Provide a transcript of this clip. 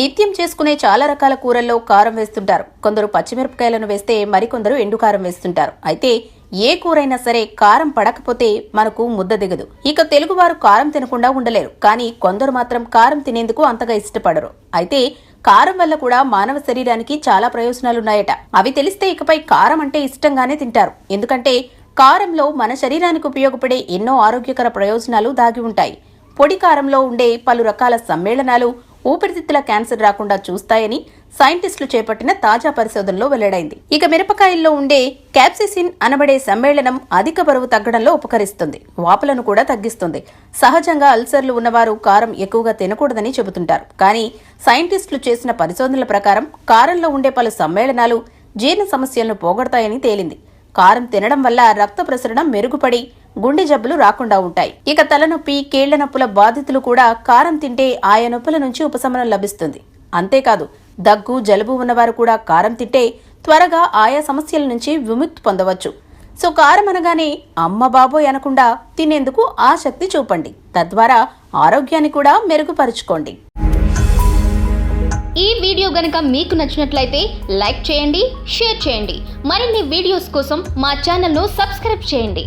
నిత్యం చేసుకునే చాలా రకాల కూరల్లో కారం వేస్తుంటారు. కొందరు పచ్చిమిరపకాయలను వేస్తే మరికొందరు ఎండుకారం వేస్తుంటారు. అయితే ఏ కూరైనా సరే కారం పడకపోతే మనకు ముద్ద దిగదు. ఇక తెలుగువారు కారం తినకుండా ఉండలేరు. కానీ కొందరు మాత్రం కారం తినేందుకు అంతగా ఇష్టపడరు. అయితే కారం వల్ల కూడా మానవ శరీరానికి చాలా ప్రయోజనాలున్నాయట. అవి తెలిస్తే ఇకపై కారం అంటే ఇష్టంగానే తింటారు. ఎందుకంటే కారంలో మన శరీరానికి ఉపయోగపడే ఎన్నో ఆరోగ్యకర ప్రయోజనాలు దాగి ఉంటాయి. పొడి కారంలో ఉండే పలు రకాల సమ్మేళనాలు ఊపిరితిత్తుల క్యాన్సర్ రాకుండా చూస్తాయని సైంటిస్టులు చేపట్టిన తాజా పరిశోధనలో వెల్లడైంది. ఇక మిరపకాయల్లో ఉండే క్యాప్సిసిన్ అనబడే సమ్మేళనం అధిక బరువు తగ్గడంలో ఉపకరిస్తుంది. వాపులను కూడా తగ్గిస్తుంది. సహజంగా అల్సర్లు ఉన్నవారు కారం ఎక్కువగా తినకూడదని చెబుతుంటారు. కానీ సైంటిస్టులు చేసిన పరిశోధనల ప్రకారం కారంలో ఉండే పలు సమ్మేళనాలు జీర్ణ సమస్యలను పోగొడతాయని తేలింది. కారం తినడం వల్ల రక్త ప్రసరణ మెరుగుపడి గుండె జబ్బులు రాకుండా ఉంటాయి. ఇక తలనొప్పి, కీళ్ల నొప్పుల బాధితులు కూడా కారం తింటే ఆయా నొప్పుల నుంచి ఉపశమనం లభిస్తుంది. అంతేకాదు దగ్గు, జలుబు ఉన్నవారు కూడా కారం తింటే త్వరగా ఆయా సమస్యల నుంచి విముక్తి పొందవచ్చు. సో కారం అనగానే అమ్మ బాబోయ్ అనకుండా తినేందుకు ఆసక్తి చూపండి. తద్వారా ఆరోగ్యాన్ని కూడా మెరుగుపరుచుకోండి. ఈ వీడియో గనుక మీకు నచ్చినట్లయితే లైక్ చేయండి, షేర్ చేయండి. మరిన్ని వీడియోస్ కోసం మా ఛానల్ను సబ్స్క్రైబ్ చేయండి.